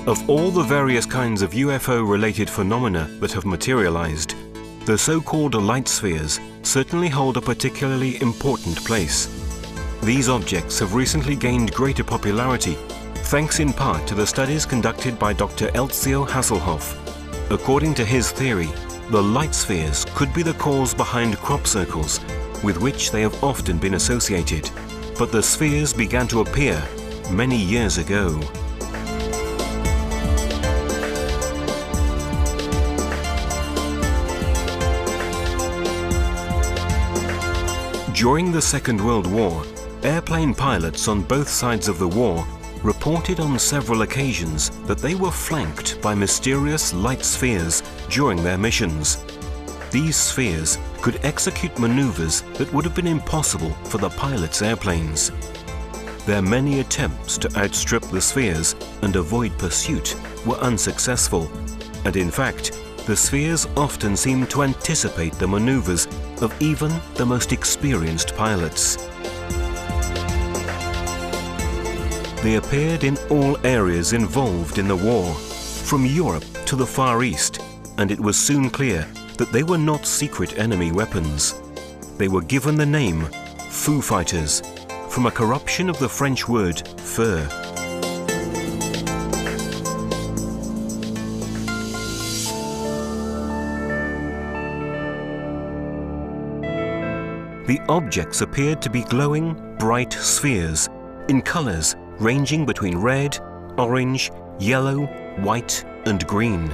Of all the various kinds of UFO-related phenomena that have materialized, the so-called light spheres certainly hold a particularly important place. These objects have recently gained greater popularity, thanks in part to the studies conducted by Dr. Eltjo Haselhoff. According to his theory, the light spheres could be the cause behind crop circles, with which they have often been associated. But the spheres began to appear many years ago. During the Second World War, airplane pilots on both sides of the war reported on several occasions that they were flanked by mysterious light spheres during their missions. These spheres could execute maneuvers that would have been impossible for the pilots' airplanes. Their many attempts to outstrip the spheres and avoid pursuit were unsuccessful, and in fact, the spheres often seemed to anticipate the maneuvers of even the most experienced pilots. They appeared in all areas involved in the war, from Europe to the Far East, and it was soon clear that they were not secret enemy weapons. They were given the name Foo Fighters, from a corruption of the French word feu. The objects appeared to be glowing, bright spheres in colors ranging between red, orange, yellow, white, and green.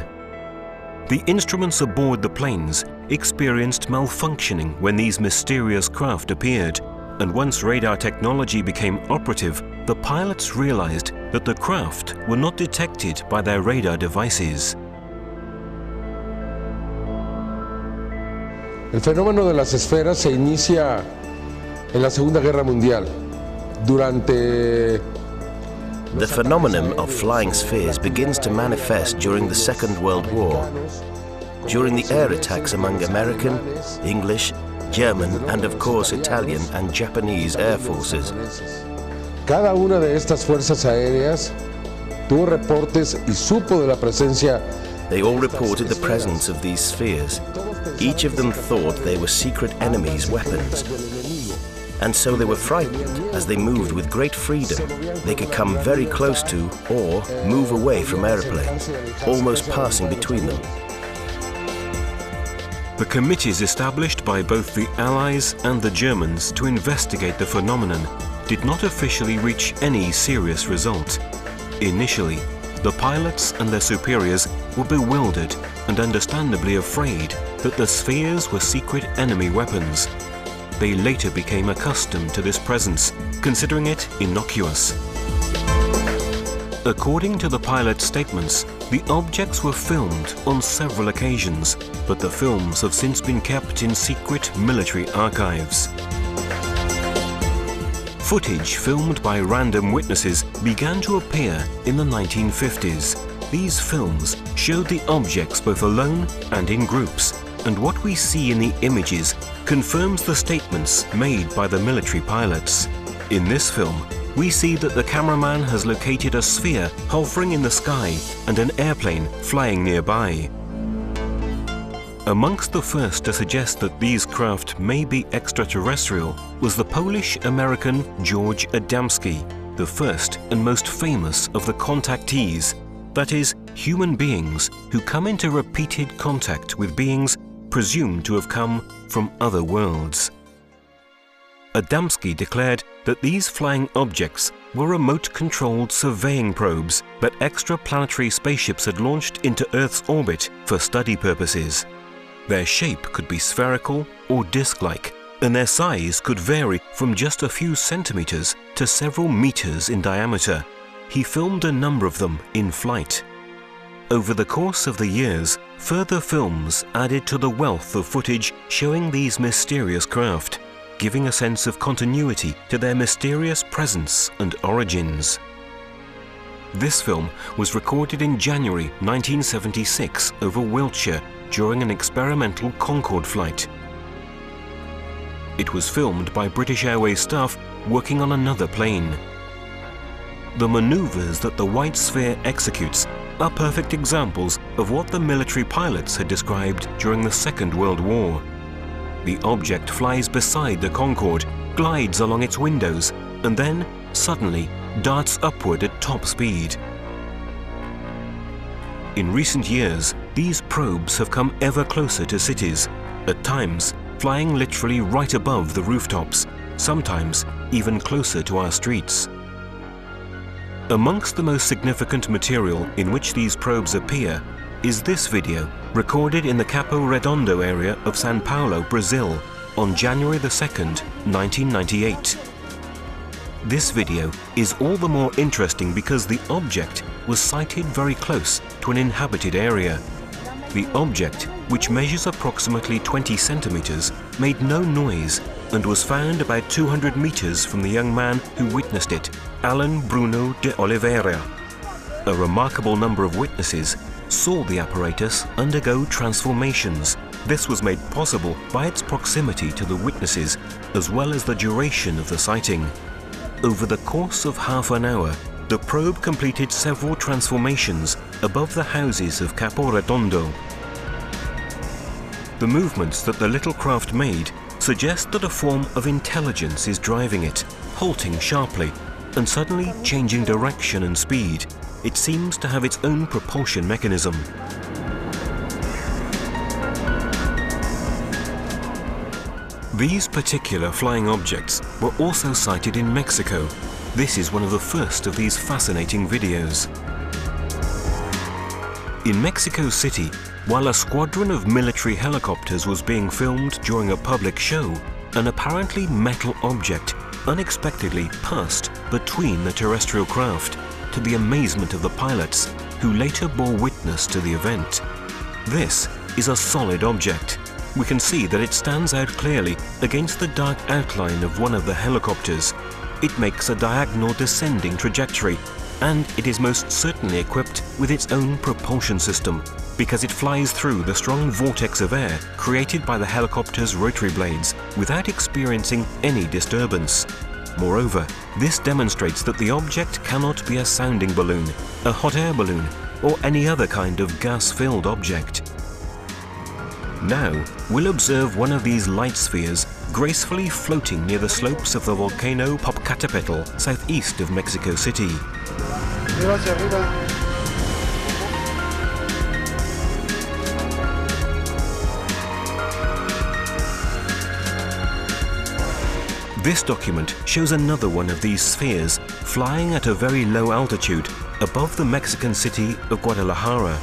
The instruments aboard the planes experienced malfunctioning when these mysterious craft appeared, and once radar technology became operative, the pilots realized that the craft were not detected by their radar devices. El fenómeno de las esferas se inicia en la Segunda Guerra Mundial. The phenomenon of flying spheres begins to manifest during the Second World War, during the air attacks among American, English, German, and of course Italian and Japanese air forces. Cada una de estas fuerzas aéreas tuvo reportes y supo de la presencia. They all reported the presence of these spheres. Each of them thought they were secret enemies' weapons. And so they were frightened as they moved with great freedom. They could come very close to or move away from airplanes, almost passing between them. The committees established by both the Allies and the Germans to investigate the phenomenon did not officially reach any serious result. Initially, the pilots and their superiors were bewildered and understandably afraid that the spheres were secret enemy weapons. They later became accustomed to this presence, considering it innocuous. According to the pilot's statements, the objects were filmed on several occasions, but the films have since been kept in secret military archives. Footage filmed by random witnesses began to appear in the 1950s. These films showed the objects both alone and in groups, and what we see in the images confirms the statements made by the military pilots. In this film, we see that the cameraman has located a sphere hovering in the sky and an airplane flying nearby. Amongst the first to suggest that these craft may be extraterrestrial was the Polish-American George Adamski, the first and most famous of the contactees, that is, human beings who come into repeated contact with beings presumed to have come from other worlds. Adamski declared that these flying objects were remote-controlled surveying probes that extraplanetary spaceships had launched into Earth's orbit for study purposes. Their shape could be spherical or disc-like, and their size could vary from just a few centimeters to several meters in diameter. He filmed a number of them in flight. Over the course of the years, further films added to the wealth of footage showing these mysterious craft, giving a sense of continuity to their mysterious presence and origins. This film was recorded in January 1976 over Wiltshire during an experimental Concorde flight. It was filmed by British Airways staff working on another plane. The maneuvers that the white sphere executes are perfect examples of what the military pilots had described during the Second World War. The object flies beside the Concorde, glides along its windows, and then, suddenly, darts upward at top speed. In recent years, these probes have come ever closer to cities, at times flying literally right above the rooftops, sometimes even closer to our streets. Amongst the most significant material in which these probes appear is this video recorded in the Capo Redondo area of São Paulo, Brazil, on January the 2nd, 1998. This video is all the more interesting because the object was sighted very close to an inhabited area. The object, which measures approximately 20 centimeters, made no noise and was found about 200 meters from the young man who witnessed it, Alan Bruno de Oliveira. A remarkable number of witnesses saw the apparatus undergo transformations. This was made possible by its proximity to the witnesses, as well as the duration of the sighting. Over the course of half an hour, the probe completed several transformations above the houses of Capo Redondo. The movements that the little craft made suggest that a form of intelligence is driving it, halting sharply and suddenly changing direction and speed. It seems to have its own propulsion mechanism. These particular flying objects were also sighted in Mexico. This is one of the first of these fascinating videos. In Mexico City, while a squadron of military helicopters was being filmed during a public show, an apparently metal object unexpectedly passed between the terrestrial craft, to the amazement of the pilots, who later bore witness to the event. This is a solid object. We can see that it stands out clearly against the dark outline of one of the helicopters. It makes a diagonal descending trajectory, and it is most certainly equipped with its own propulsion system, because it flies through the strong vortex of air created by the helicopter's rotary blades without experiencing any disturbance. Moreover, this demonstrates that the object cannot be a sounding balloon, a hot air balloon, or any other kind of gas-filled object. Now, we'll observe one of these light spheres gracefully floating near the slopes of the volcano Popocatépetl, southeast of Mexico City. This document shows another one of these spheres flying at a very low altitude above the Mexican city of Guadalajara.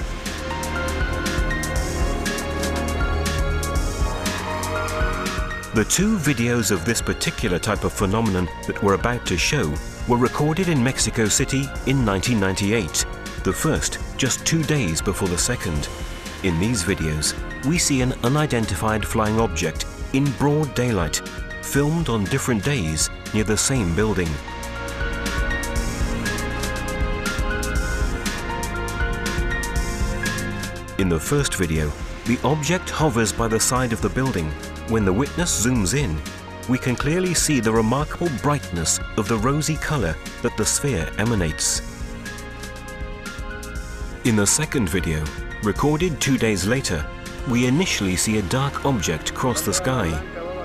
The two videos of this particular type of phenomenon that we're about to show were recorded in Mexico City in 1998, the first just 2 days before the second. In these videos, we see an unidentified flying object in broad daylight, filmed on different days near the same building. In the first video, the object hovers by the side of the building. When the witness zooms in, we can clearly see the remarkable brightness of the rosy color that the sphere emanates. In the second video, recorded 2 days later, we initially see a dark object cross the sky.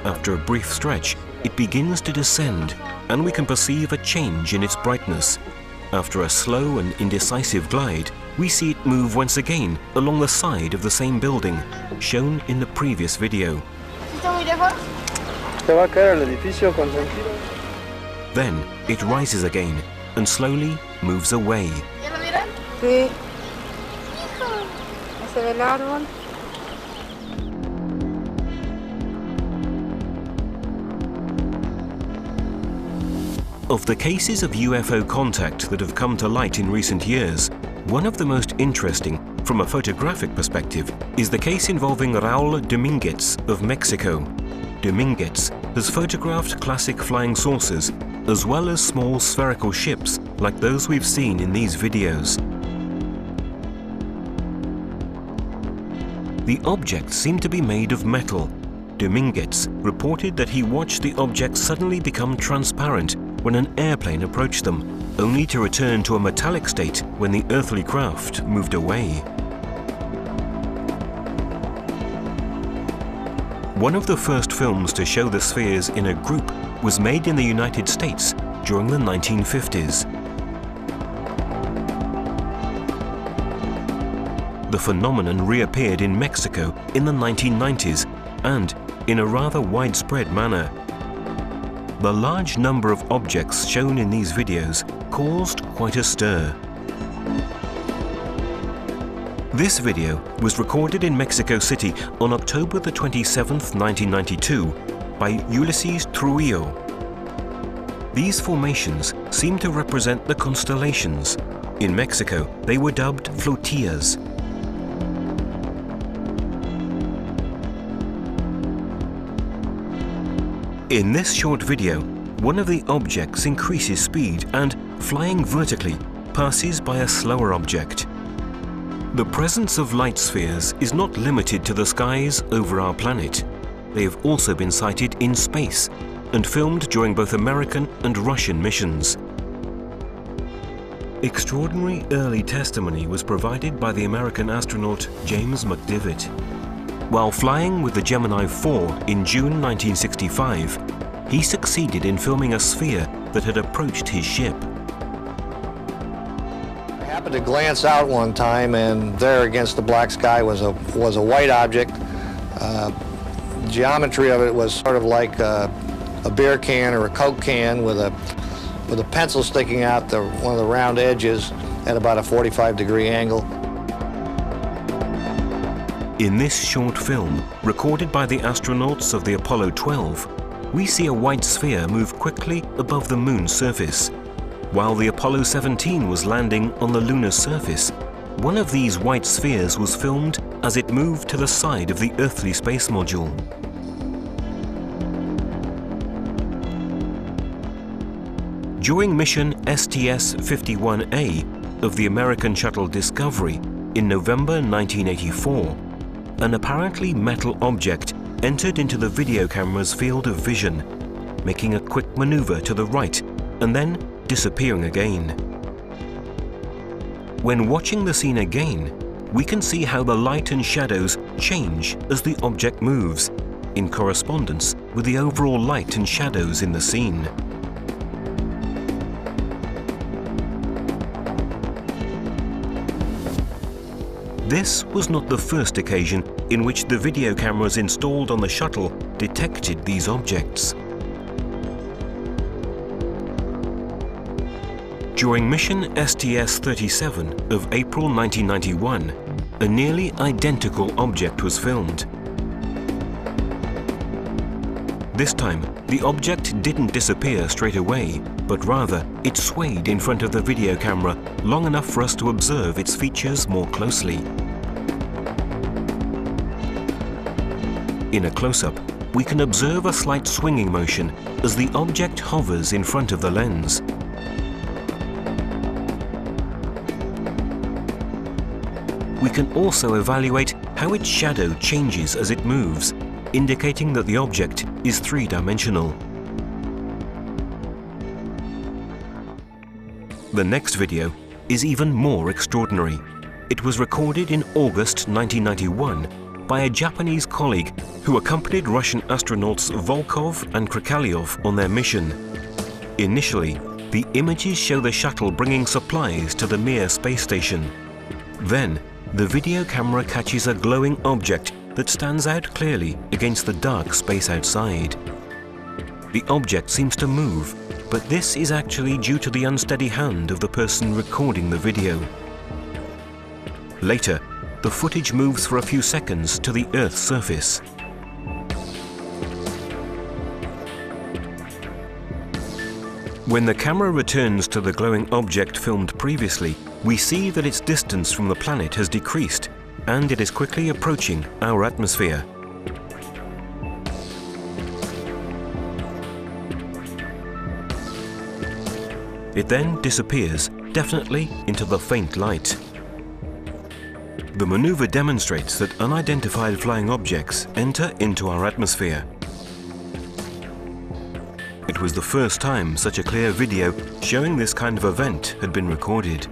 After a brief stretch, it begins to descend, and we can perceive a change in its brightness. After a slow and indecisive glide, we see it move once again along the side of the same building, shown in the previous video. Then it rises again and slowly moves away. Of the cases of UFO contact that have come to light in recent years, one of the most interesting, from a photographic perspective, is the case involving Raul Dominguez of Mexico. Dominguez has photographed classic flying saucers, as well as small spherical ships like those we've seen in these videos. The objects seem to be made of metal. Dominguez reported that he watched the objects suddenly become transparent when an airplane approached them, only to return to a metallic state when the earthly craft moved away. One of the first films to show the spheres in a group was made in the United States during the 1950s. The phenomenon reappeared in Mexico in the 1990s and in a rather widespread manner. The large number of objects shown in these videos caused quite a stir. This video was recorded in Mexico City on October the 27th, 1992 by Ulises Trujillo. These formations seem to represent the constellations. In Mexico, they were dubbed Flotillas. In this short video, one of the objects increases speed and, flying vertically, passes by a slower object. The presence of light spheres is not limited to the skies over our planet. They have also been sighted in space and filmed during both American and Russian missions. Extraordinary early testimony was provided by the American astronaut James McDivitt. While flying with the Gemini 4 in June 1965, he succeeded in filming a sphere that had approached his ship. I happened to glance out one time, and there against the black sky was a white object. Geometry of it was sort of like a beer can or a Coke can with a pencil sticking out one of the round edges at about a 45-degree angle. In this short film, recorded by the astronauts of the Apollo 12, we see a white sphere move quickly above the moon's surface. While the Apollo 17 was landing on the lunar surface, one of these white spheres was filmed as it moved to the side of the earthly space module. During mission STS-51A of the American shuttle Discovery in November 1984, an apparently metal object entered into the video camera's field of vision, making a quick maneuver to the right and then disappearing again. When watching the scene again, we can see how the light and shadows change as the object moves, in correspondence with the overall light and shadows in the scene. This was not the first occasion in which the video cameras installed on the shuttle detected these objects. During mission STS-37 of April 1991, a nearly identical object was filmed. This time, the object didn't disappear straight away, but rather it swayed in front of the video camera long enough for us to observe its features more closely. In a close-up, we can observe a slight swinging motion as the object hovers in front of the lens. We can also evaluate how its shadow changes as it moves, indicating that the object is three-dimensional. The next video is even more extraordinary. It was recorded in August 1991 by a Japanese colleague who accompanied Russian astronauts Volkov and Krikalev on their mission. Initially, the images show the shuttle bringing supplies to the Mir space station. Then, the video camera catches a glowing object that stands out clearly against the dark space outside. The object seems to move, but this is actually due to the unsteady hand of the person recording the video. Later, the footage moves for a few seconds to the Earth's surface. When the camera returns to the glowing object filmed previously, we see that its distance from the planet has decreased, and it is quickly approaching our atmosphere. It then disappears, definitely into the faint light. The maneuver demonstrates that unidentified flying objects enter into our atmosphere. It was the first time such a clear video showing this kind of event had been recorded.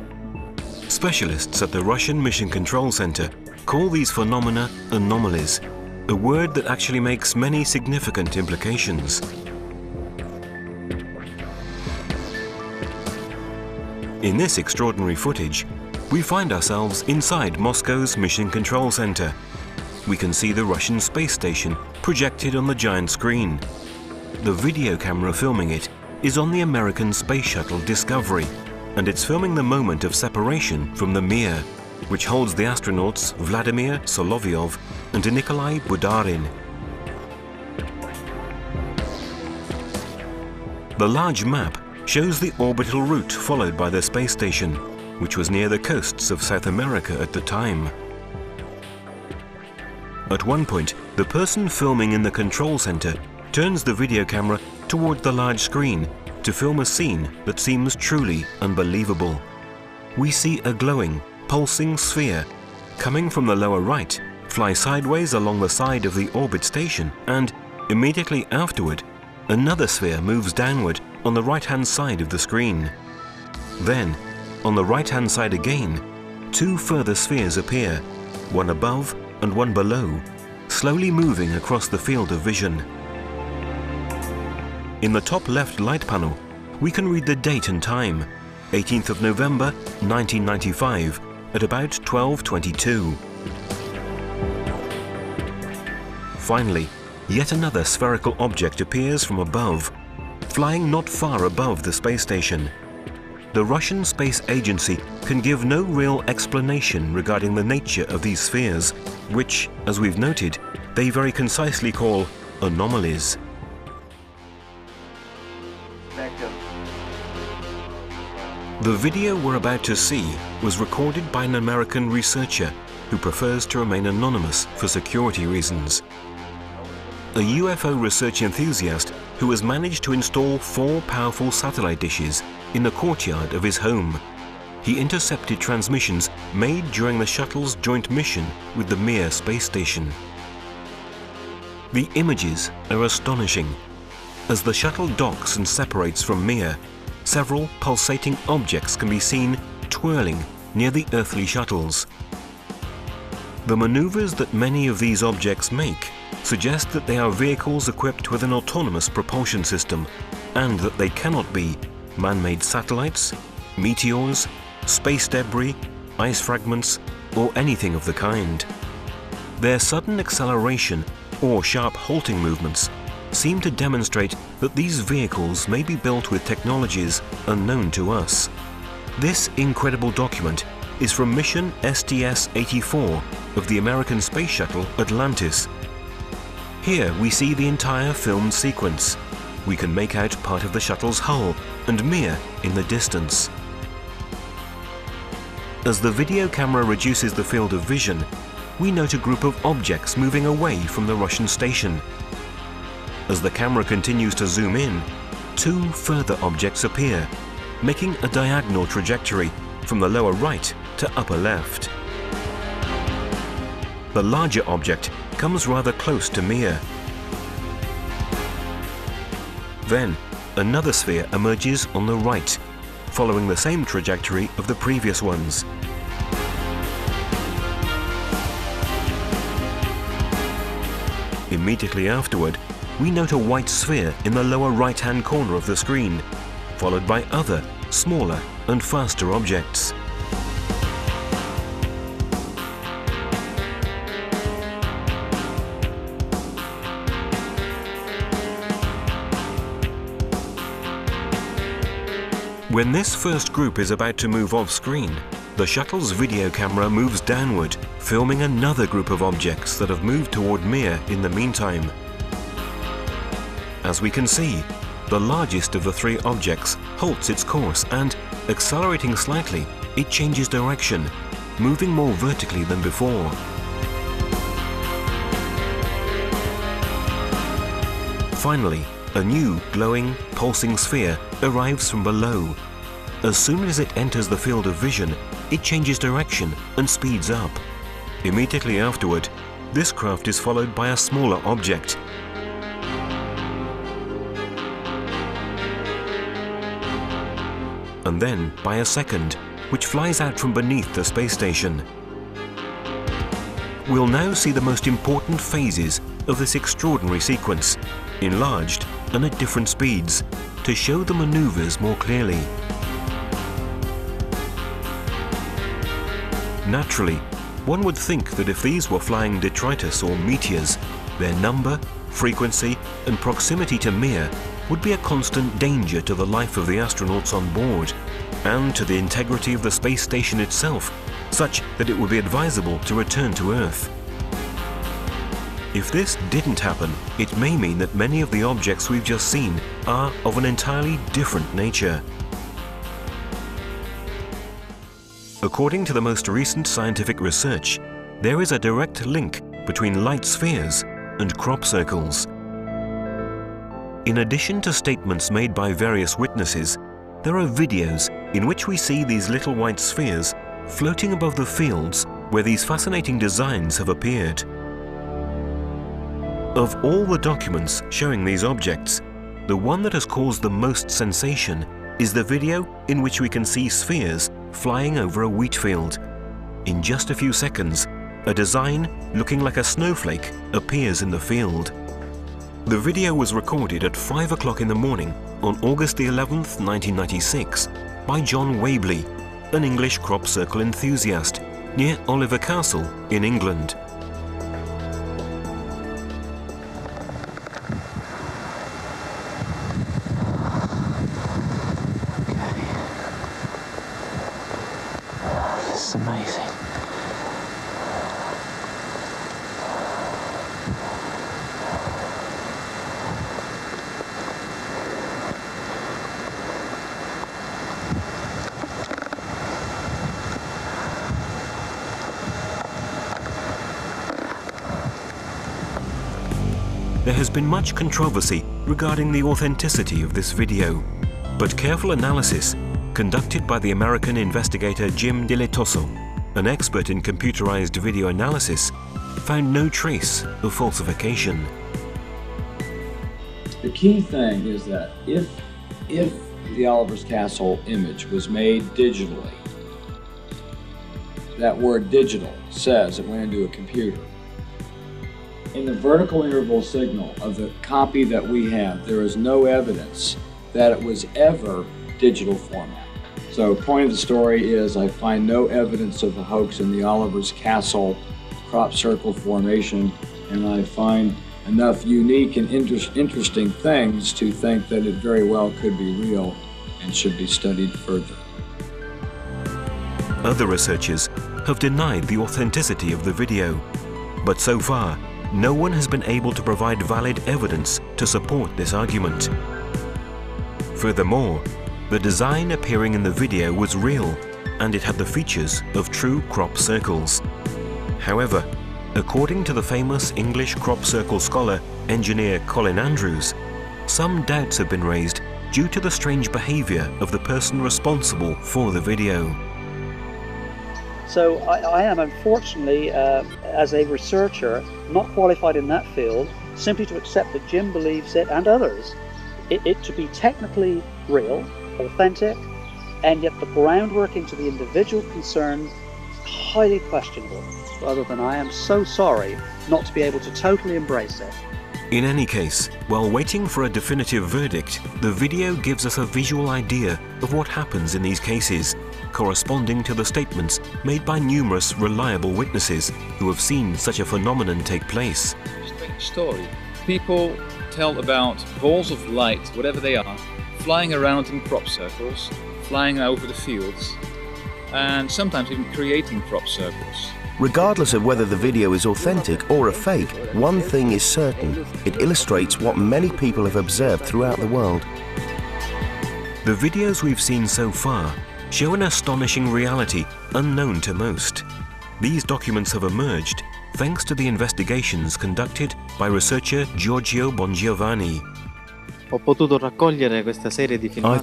Specialists at the Russian Mission Control Center call these phenomena anomalies, a word that actually makes many significant implications. In this extraordinary footage, we find ourselves inside Moscow's Mission Control Center. We can see the Russian space station projected on the giant screen. The video camera filming it is on the American space shuttle Discovery, and it's filming the moment of separation from the Mir, which holds the astronauts Vladimir Solovyov and Nikolai Budarin. The large map shows the orbital route followed by the space station, which was near the coasts of South America at the time. At one point, the person filming in the control center turns the video camera toward the large screen to film a scene that seems truly unbelievable. We see a glowing, pulsing sphere coming from the lower right, fly sideways along the side of the orbit station, and immediately afterward, another sphere moves downward on the right-hand side of the screen. Then, on the right-hand side again, two further spheres appear, one above and one below, slowly moving across the field of vision. In the top left light panel, we can read the date and time, 18th of November 1995, at about 12:22. Finally, yet another spherical object appears from above, flying not far above the space station. The Russian Space Agency can give no real explanation regarding the nature of these spheres, which, as we've noted, they very concisely call anomalies. The video we're about to see was recorded by an American researcher who prefers to remain anonymous for security reasons. A UFO research enthusiast who has managed to install 4 powerful satellite dishes in the courtyard of his home. He intercepted transmissions made during the shuttle's joint mission with the Mir space station. The images are astonishing. As the shuttle docks and separates from Mir, several pulsating objects can be seen twirling near the earthly shuttles. The maneuvers that many of these objects make suggest that they are vehicles equipped with an autonomous propulsion system, and that they cannot be man-made satellites, meteors, space debris, ice fragments, or anything of the kind. Their sudden acceleration or sharp halting movements seem to demonstrate that these vehicles may be built with technologies unknown to us. This incredible document is from mission STS-84 of the American space shuttle Atlantis. Here we see the entire filmed sequence. We can make out part of the shuttle's hull and Mir in the distance. As the video camera reduces the field of vision, we note a group of objects moving away from the Russian station. As the camera continues to zoom in, 2 further objects appear, making a diagonal trajectory from the lower right to upper left. The larger object comes rather close to Mir. Then, another sphere emerges on the right, following the same trajectory of the previous ones. Immediately afterward, we note a white sphere in the lower right-hand corner of the screen, followed by other, smaller and faster objects. When this first group is about to move off-screen, the shuttle's video camera moves downward, filming another group of objects that have moved toward Mir in the meantime. As we can see, the largest of the 3 objects halts its course and, accelerating slightly, it changes direction, moving more vertically than before. Finally, a new glowing, pulsing sphere arrives from below. As soon as it enters the field of vision, it changes direction and speeds up. Immediately afterward, this craft is followed by a smaller object. and then by a second, which flies out from beneath the space station. We'll now see the most important phases of this extraordinary sequence, enlarged and at different speeds, to show the maneuvers more clearly. Naturally, one would think that if these were flying detritus or meteors, their number, frequency, and proximity to Mir would be a constant danger to the life of the astronauts on board, and to the integrity of the space station itself, such that it would be advisable to return to Earth. If this didn't happen, it may mean that many of the objects we've just seen are of an entirely different nature. According to the most recent scientific research, there is a direct link between light spheres and crop circles. In addition to statements made by various witnesses, there are videos in which we see these little white spheres floating above the fields where these fascinating designs have appeared. Of all the documents showing these objects, the one that has caused the most sensation is the video in which we can see spheres flying over a wheat field. In just a few seconds, a design looking like a snowflake appears in the field. The video was recorded at 5 o'clock in the morning on August the 11th, 1996 by John Wabley, an English crop circle enthusiast near Oliver Castle in England. This is amazing. There has been much controversy regarding the authenticity of this video, but careful analysis conducted by the American investigator Jim Diletoso, an expert in computerized video analysis, found no trace of falsification. The key thing is that if the Oliver's Castle image was made digitally, that word digital says it went into a computer. In the vertical interval signal of the copy that we have, there is no evidence that it was ever digital format. So point of the story is I find no evidence of a hoax in the Oliver's Castle crop circle formation, and I find enough unique and interesting things to think that it very well could be real and should be studied further. Other researchers have denied the authenticity of the video, but so far, no one has been able to provide valid evidence to support this argument. Furthermore, the design appearing in the video was real, and it had the features of true crop circles. However, according to the famous English crop circle scholar, engineer Colin Andrews, some doubts have been raised due to the strange behavior of the person responsible for the video. So I am, unfortunately, as a researcher, not qualified in that field, simply to accept that Jim believes it, and others, it to be technically real, authentic, and yet the groundwork into the individual concerned is highly questionable. Other than I am so sorry not to be able to totally embrace it. In any case, while waiting for a definitive verdict, the video gives us a visual idea of what happens in these cases, corresponding to the statements made by numerous reliable witnesses who have seen such a phenomenon take place. Strange story. People tell about balls of light, whatever they are, flying around in crop circles, flying over the fields, and sometimes even creating crop circles. Regardless of whether the video is authentic or a fake, one thing is certain: it illustrates what many people have observed throughout the world. The videos we've seen so far show an astonishing reality unknown to most. These documents have emerged thanks to the investigations conducted by researcher Giorgio Bongiovanni. I've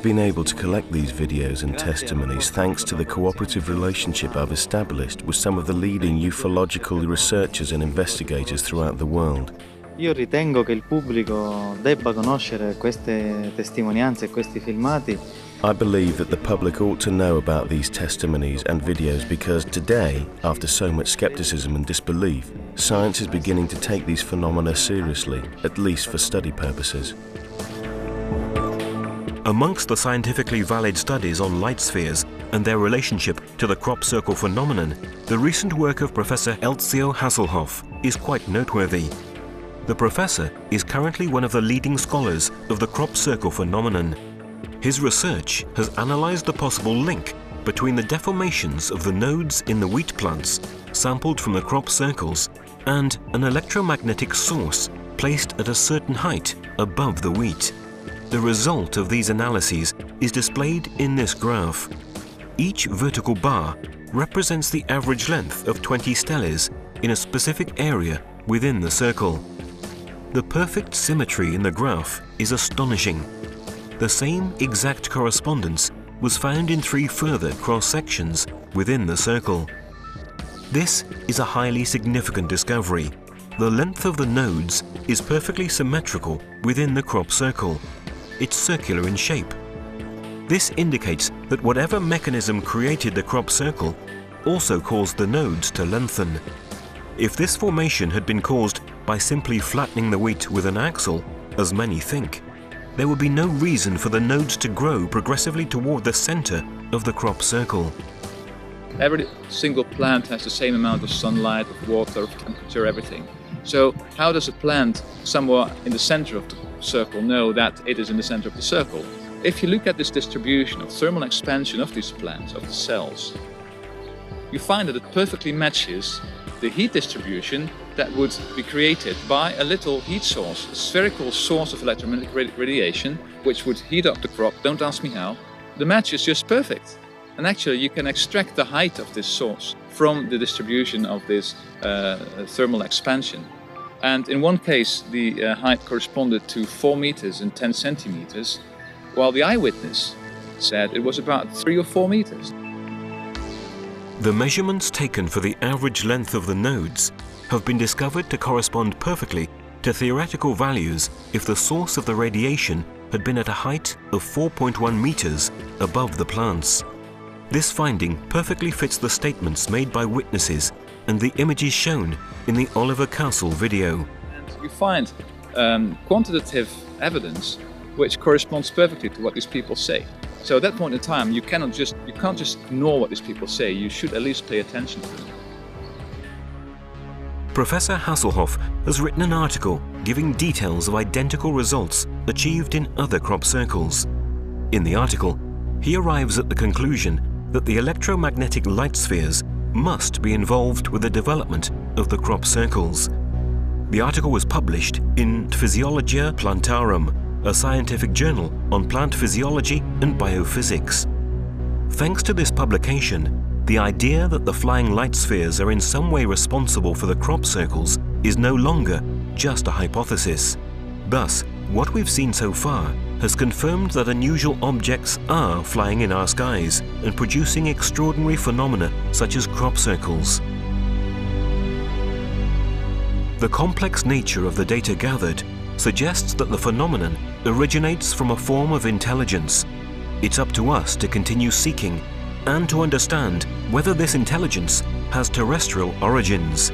been able to collect these videos and testimonies thanks to the cooperative relationship I've established with some of the leading ufological researchers and investigators throughout the world. Io ritengo che il pubblico debba conoscere queste testimonianze e questi filmati I believe that the public ought to know about these testimonies and videos because today, after so much skepticism and disbelief, science is beginning to take these phenomena seriously, at least for study purposes. Amongst the scientifically valid studies on light spheres and their relationship to the crop circle phenomenon, the recent work of Professor Eltjo Haselhoff is quite noteworthy. The professor is currently one of the leading scholars of the crop circle phenomenon. His research has analyzed the possible link between the deformations of the nodes in the wheat plants sampled from the crop circles and an electromagnetic source placed at a certain height above the wheat. The result of these analyses is displayed in this graph. Each vertical bar represents the average length of 20 steles in a specific area within the circle. The perfect symmetry in the graph is astonishing. The same exact correspondence was found in 3 further cross-sections within the circle. This is a highly significant discovery. The length of the nodes is perfectly symmetrical within the crop circle. It's circular in shape. This indicates that whatever mechanism created the crop circle also caused the nodes to lengthen. If this formation had been caused by simply flattening the wheat with an axle, as many think, there would be no reason for the nodes to grow progressively toward the center of the crop circle. Every single plant has the same amount of sunlight, of water, of temperature, everything. So how does a plant somewhere in the center of the circle know that it is in the center of the circle? If you look at this distribution of thermal expansion of these plants, of the cells, you find that it perfectly matches the heat distribution that would be created by a little heat source, a spherical source of electromagnetic radiation, which would heat up the crop. Don't ask me how. The match is just perfect. And actually you can extract the height of this source from the distribution of this thermal expansion. And in one case, the height corresponded to 4 meters and 10 centimeters, while the eyewitness said it was about 3 or 4 meters. The measurements taken for the average length of the nodes have been discovered to correspond perfectly to theoretical values if the source of the radiation had been at a height of 4.1 meters above the plants. This finding perfectly fits the statements made by witnesses and the images shown in the Oliver Castle video. And you find quantitative evidence which corresponds perfectly to what these people say. So at that point in time, you can't just ignore what these people say. You should at least pay attention to them. Professor Haselhoff has written an article giving details of identical results achieved in other crop circles. In the article, he arrives at the conclusion that the electromagnetic light spheres must be involved with the development of the crop circles. The article was published in Physiologia Plantarum, a scientific journal on plant physiology and biophysics. Thanks to this publication, the idea that the flying light spheres are in some way responsible for the crop circles is no longer just a hypothesis. Thus, what we've seen so far has confirmed that unusual objects are flying in our skies and producing extraordinary phenomena such as crop circles. The complex nature of the data gathered suggests that the phenomenon originates from a form of intelligence. It's up to us to continue seeking and to understand whether this intelligence has terrestrial origins.